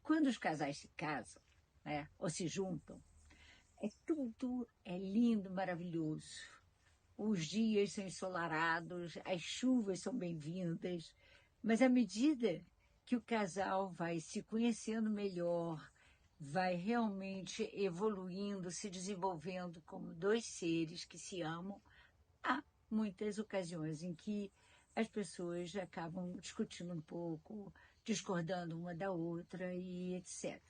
Quando os casais se casam, né, ou se juntam, tudo é lindo, maravilhoso. Os dias são ensolarados, as chuvas são bem-vindas, mas à medida que o casal vai se conhecendo melhor, vai realmente evoluindo, se desenvolvendo como dois seres que se amam, há muitas ocasiões em que as pessoas acabam discutindo um pouco, discordando uma da outra e etc.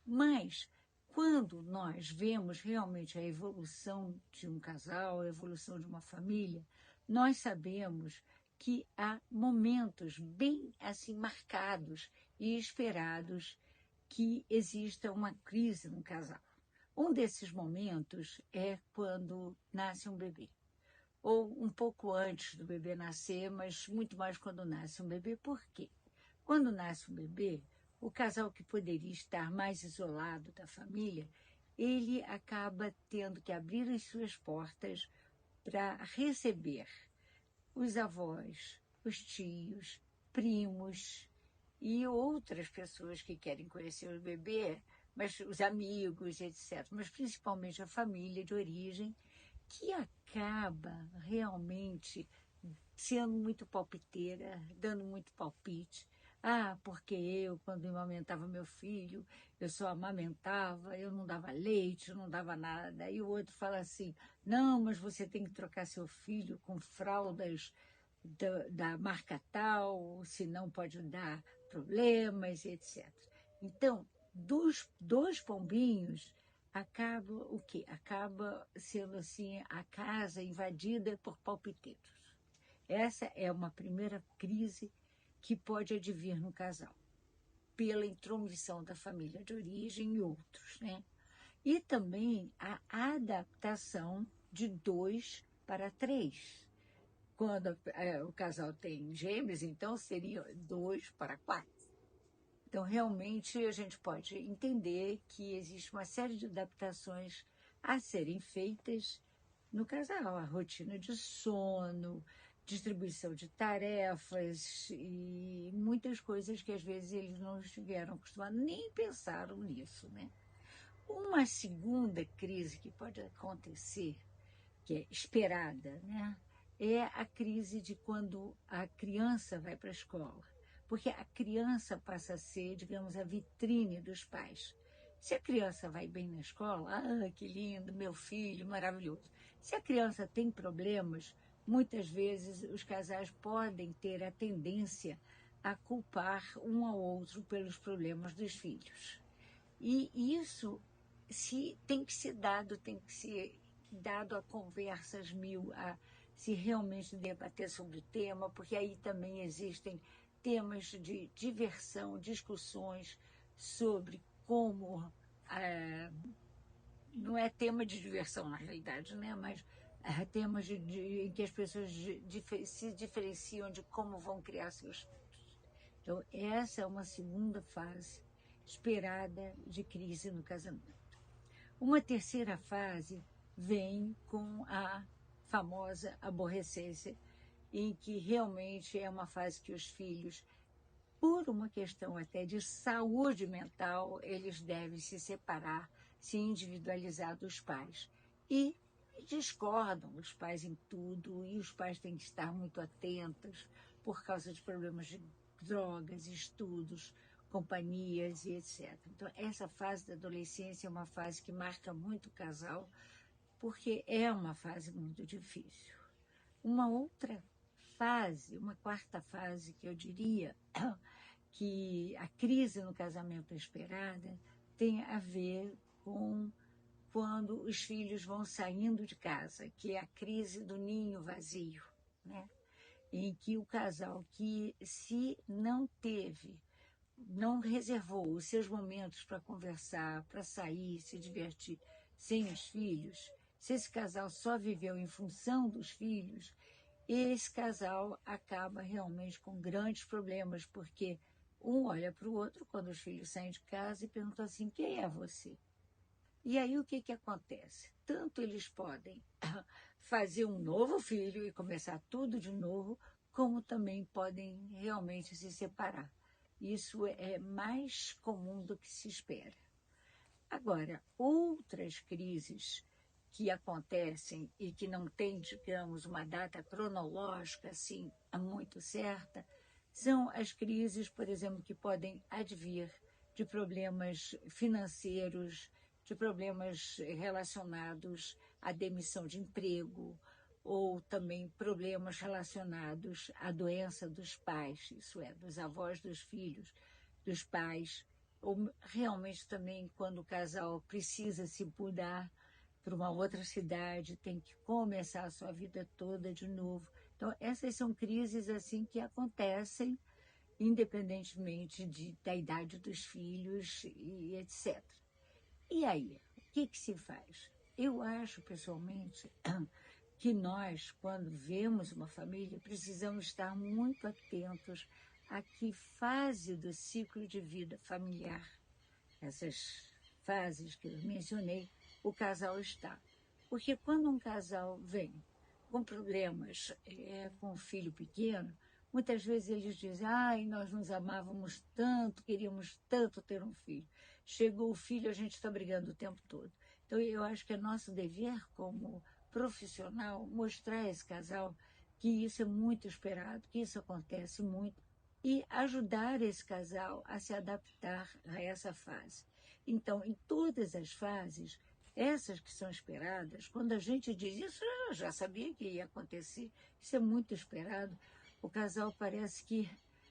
Mas, quando nós vemos realmente a evolução de um casal, a evolução de uma família, nós sabemos que há momentos bem assim marcados e esperados que exista uma crise no casal. Um desses momentos é quando nasce um bebê, ou um pouco antes do bebê nascer, mas muito mais quando nasce um bebê. Por quê? Quando nasce um bebê, o casal que poderia estar mais isolado da família, ele acaba tendo que abrir as suas portas para receber os avós, os tios, primos e outras pessoas que querem conhecer o bebê, mas os amigos, etc. Mas principalmente a família de origem, que acaba realmente sendo muito palpiteira, dando muito palpite. Ah, porque eu, quando eu amamentava meu filho, eu só amamentava, eu não dava leite, não dava nada. E o outro fala assim, não, mas você tem que trocar seu filho com fraldas da marca tal, senão pode dar problemas, etc. Então, dos dois pombinhos, acaba o quê? Acaba sendo assim a casa invadida por palpiteiros. Essa é uma primeira crise que pode advir no casal, pela intromissão da família de origem e outros, né? E também a adaptação de 2 para 3. Quando o casal tem gêmeos, então seria 2 para 4. Então, realmente, a gente pode entender que existe uma série de adaptações a serem feitas no casal, a rotina de sono, distribuição de tarefas e muitas coisas que às vezes eles não estiveram acostumados, nem pensaram nisso, né? Uma segunda crise que pode acontecer, que é esperada, né? É a crise de quando a criança vai para a escola. Porque a criança passa a ser, digamos, a vitrine dos pais. Se a criança vai bem na escola, ah, que lindo, meu filho, maravilhoso. Se a criança tem problemas, muitas vezes os casais podem ter a tendência a culpar um ao outro pelos problemas dos filhos. E isso tem que ser dado a conversas mil, a se realmente debater sobre o tema, porque aí também existem temas de diversão, discussões sobre como não é tema de diversão na realidade, né? Mas temas em que as pessoas se diferenciam de como vão criar seus filhos. Então, essa é uma segunda fase esperada de crise no casamento. Uma terceira fase vem com a famosa aborrecência, em que realmente é uma fase que os filhos, por uma questão até de saúde mental, eles devem se separar, se individualizar dos pais. E discordam os pais em tudo, e os pais têm que estar muito atentos por causa de problemas de drogas, estudos, companhias e etc. Então, essa fase da adolescência é uma fase que marca muito o casal, porque é uma fase muito difícil. Uma outra fase, uma quarta fase, que eu diria que a crise no casamento esperada tem a ver com quando os filhos vão saindo de casa, que é a crise do ninho vazio, né? Em que o casal que se não reservou os seus momentos para conversar, para sair, se divertir sem os filhos, se esse casal só viveu em função dos filhos, esse casal acaba realmente com grandes problemas, porque um olha para o outro quando os filhos saem de casa e pergunta assim, quem é você? E aí o que acontece? Tanto eles podem fazer um novo filho e começar tudo de novo, como também podem realmente se separar. Isso é mais comum do que se espera. Agora, outras crises que acontecem e que não têm, digamos, uma data cronológica assim muito certa, são as crises, por exemplo, que podem advir de problemas financeiros, de problemas relacionados à demissão de emprego, ou também problemas relacionados à doença dos pais, isso é, dos avós dos filhos, dos pais, ou realmente também quando o casal precisa se mudar para uma outra cidade, tem que começar a sua vida toda de novo. Então, essas são crises assim que acontecem independentemente da idade dos filhos e etc. E aí, o que se faz? Eu acho, pessoalmente, que nós, quando vemos uma família, precisamos estar muito atentos a que fase do ciclo de vida familiar, essas fases que eu mencionei, o casal está. Porque quando um casal vem com problemas com um filho pequeno, muitas vezes eles dizem, ai, nós nos amávamos tanto, queríamos tanto ter um filho. Chegou o filho, a gente está brigando o tempo todo. Então, eu acho que é nosso dever como profissional mostrar a esse casal que isso é muito esperado, que isso acontece muito, e ajudar esse casal a se adaptar a essa fase. Então, em todas as fases, essas que são esperadas, quando a gente diz isso, eu já sabia que ia acontecer, isso é muito esperado, o casal parece que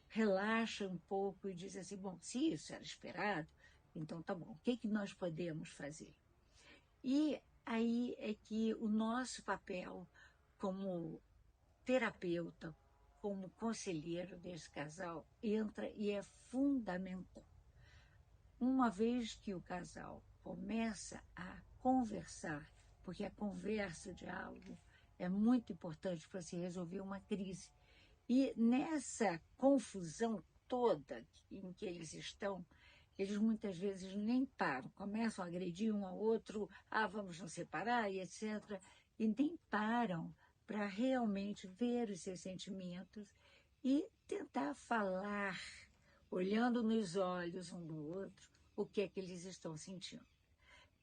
relaxa um pouco e diz assim, bom, se isso era esperado, então tá bom, o que nós podemos fazer? E aí é que o nosso papel como terapeuta, como conselheiro desse casal, entra e é fundamental. Uma vez que o casal começa a conversar, porque a conversa, o diálogo, é muito importante para se resolver uma crise. E nessa confusão toda em que eles estão, eles muitas vezes nem param, começam a agredir um ao outro, vamos nos separar e etc., e nem param para realmente ver os seus sentimentos e tentar falar, olhando nos olhos um do outro, o que é que eles estão sentindo.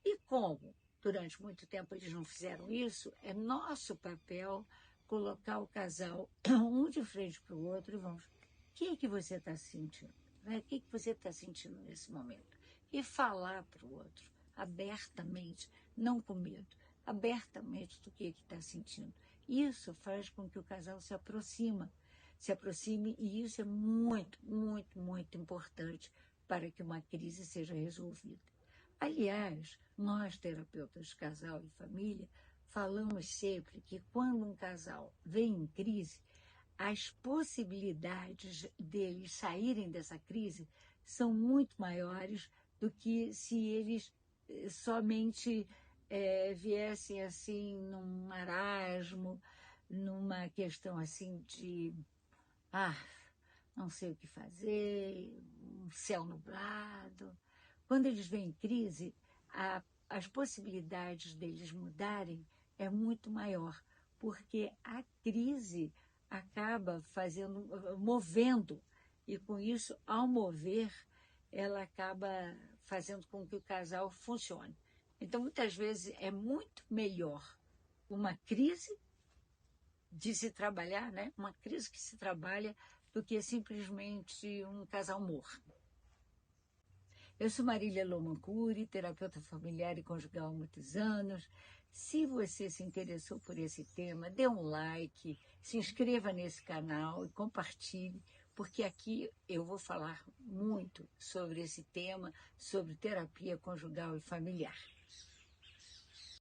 E como durante muito tempo eles não fizeram isso, é nosso papel colocar o casal um de frente para o outro e vamos, o que é que você está sentindo? O que é que você está sentindo nesse momento? E falar para o outro, abertamente, não com medo, abertamente do que está sentindo. Isso faz com que o casal se aproxime, e isso é muito, muito, muito importante para que uma crise seja resolvida. Aliás, nós, terapeutas de casal e família, falamos sempre que quando um casal vem em crise, as possibilidades deles saírem dessa crise são muito maiores do que se eles somente viessem assim num marasmo, numa questão assim de não sei o que fazer, um céu nublado. Quando eles vêm em crise, as possibilidades deles mudarem é muito maior, porque a crise acaba movendo, e com isso, ao mover, ela acaba fazendo com que o casal funcione. Então, muitas vezes, é muito melhor uma crise de se trabalhar, né? Uma crise que se trabalha, do que simplesmente um casal morto. Eu sou Marília Lomancuri, terapeuta familiar e conjugal há muitos anos. Se você se interessou por esse tema, dê um like, se inscreva nesse canal e compartilhe, porque aqui eu vou falar muito sobre esse tema, sobre terapia conjugal e familiar.